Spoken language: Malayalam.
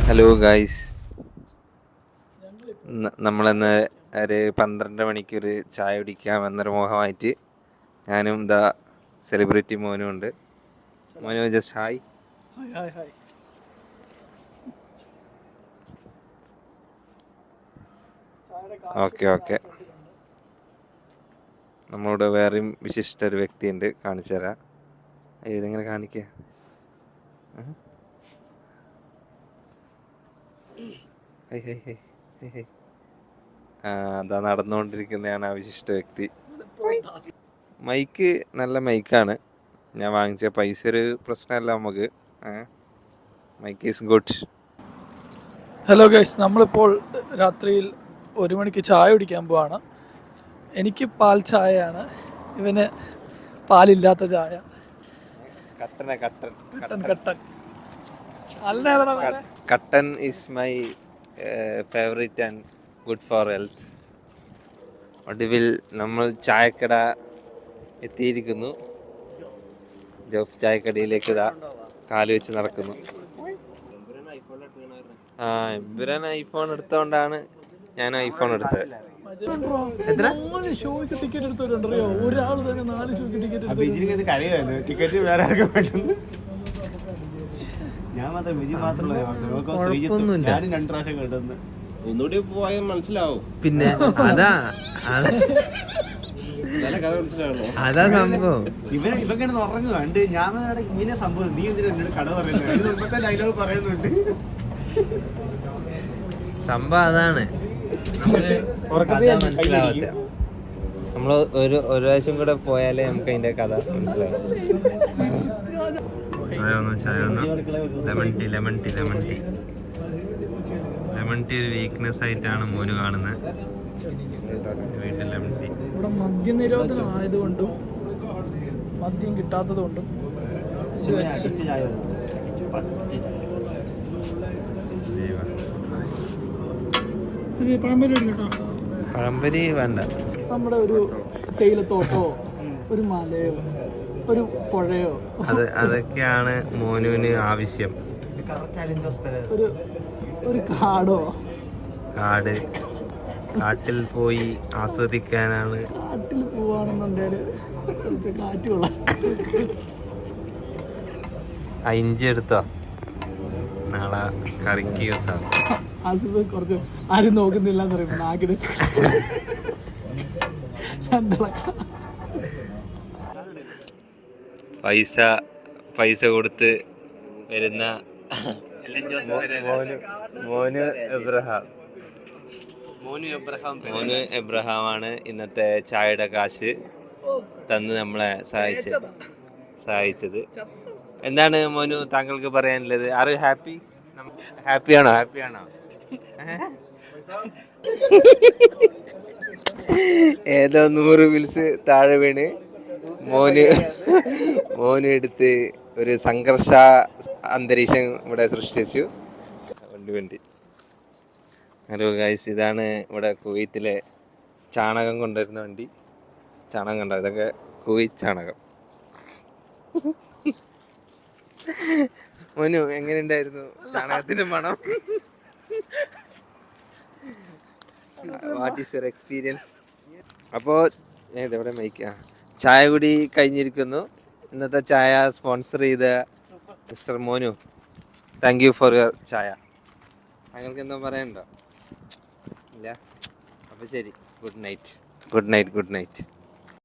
ഹലോ ഗായ്സ്, നമ്മളിന്ന് ഒരു 12 മണിക്കൊരു ചായ കുടിക്കാൻ വന്നൊരു മോഹമായിട്ട് ഞാനും ഇതാ സെലിബ്രിറ്റി മോനും ഉണ്ട്. മോനു ജസ്റ്റ് ഹായ്. ഓക്കെ. നമ്മളോട് വേറെയും വിശിഷ്ട ഒരു വ്യക്തിയുണ്ട്, കാണിച്ചു തരാം. ഇതെങ്ങനെ കാണിക്കുക? അതാ നടന്നുകൊണ്ടിരിക്കുന്നതാണ് ആ വിശിഷ്ട വ്യക്തി. മൈക്ക് നല്ല മൈക്കാണ്, ഞാൻ വാങ്ങിച്ച പൈസ ഒരു പ്രശ്നമല്ല നമുക്ക്. Mike is good. Hello guys, നമ്മളിപ്പോൾ രാത്രിയിൽ 1 മണിക്ക് ചായ കുടിക്കാൻ പോവാണ്. എനിക്ക് പാൽ ചായയാണ്, ഇവന് പാലില്ലാത്ത ചായ. കട്ടൻ is my favourite and good for health. ഒടുവിൽ നമ്മൾ ചായക്കട എത്തിയിരിക്കുന്നു. ജോഫ് ചായക്കടയിലേക്ക് ഇതാ കാല് വെച്ച് നടക്കുന്നു. എമ്പുരാൻ ഐഫോൺ എടുത്തോണ്ടാണ് ഞാൻ ഐഫോൺ എടുത്തത്. ടിക്കറ്റ് എടുത്തവരുണ്ടോ? ഒരാൾ തന്നെ 4 ഷോയ്ക്ക് ടിക്കറ്റ് വേറെ ഞാൻ മാത്രമല്ല, 2 പ്രാവശ്യം കേട്ടെന്ന് ഒന്നുകൂടി പോയാൽ മനസ്സിലാവും. പിന്നെ അതാ സംഭവം. ഇവൻ ഉറങ്ങുകണ്ട്. ഞാൻ ഇങ്ങനെ സംഭവം നീ എന്തിനാ എന്നോട് കട പറയുന്നത്? ഡയലോഗ് പറയുന്നുണ്ട്. സംഭവം അതാണ്, മനസ്സിലാവാത്ത. നമ്മൾ ഒരു പ്രാവശ്യം കൂടെ പോയാലേ നമുക്ക് അതിന്റെ കഥ മനസ്സിലാവും. ലെമൺ ടീ ഒരു വീക്ക്നെസ് ആയിട്ടാണ് മോന് കാണുന്നത്. വീട്ടിൽ ലെമൺ ടീ ഇവിടെ മദ്യനിരോധനം ആയതുകൊണ്ടും മദ്യം കിട്ടാത്തത് കൊണ്ടും പഴംപൊരി വേണ്ട. നമ്മുടെ ഒരു തേയിലത്തോട്ടോ ഒരു മലയോ ഒരു പുഴയോ അതൊക്കെയാണ് മോനുവിന് ആവശ്യം. ഒരു കാടോ, കാട്ടിൽ പോയി ആസ്വദിക്കാനാണ്. കാട്ടിൽ പോവാണെന്നുണ്ടെങ്കിൽ കാറ്റ് കൊള്ളാം. ഇഞ്ചി എടുത്തോ, നാളെ കറിക്ക് യൂസ് ആവും. അത് കുറച്ച് ആരും നോക്കുന്നില്ല എന്ന് പറയുമ്പോൾ നാക്കിന് പൈസ കൊടുത്ത് വരുന്ന മോനു എബ്രഹാമാണ് ഇന്നത്തെ ചായയുടെ കാശ് തന്ന് നമ്മളെ സഹായിച്ചത്. എന്താണ് മോനു താങ്കൾക്ക് പറയാനുള്ളത്? ആർ യു ഹാപ്പിയാണോ? ഏതോ 100 വിൽസ് താഴെ വീണ് മോന് എടുത്ത് ഒരു സംഘർഷ അന്തരീക്ഷം ഇവിടെ സൃഷ്ടിച്ചു. വണ്ടി. ഹലോ ഗൈസ്, ഇതാണ് ഇവിടെ കുവൈത്തിലെ ചാണകം കൊണ്ടുവരുന്ന വണ്ടി. ചാണകം കണ്ടോ? ഇതൊക്കെ കുവൈത്ത് ചാണകം. മോനു, എങ്ങനെയുണ്ടായിരുന്നു ചാണകത്തിന്റെ മണം? What is your experience? അപ്പോൾ എവിടെ മൈക്കാ? ചായ കുടി കഴിഞ്ഞിരിക്കുന്നു. ഇന്നത്തെ ചായ സ്പോൺസർ ചെയ്ത mister Monu, thank you for your ചായ. താങ്കൾക്ക് എന്തോ പറയാനുണ്ടോ? ഇല്ല? അപ്പോൾ ശരി, ഗുഡ് നൈറ്റ്.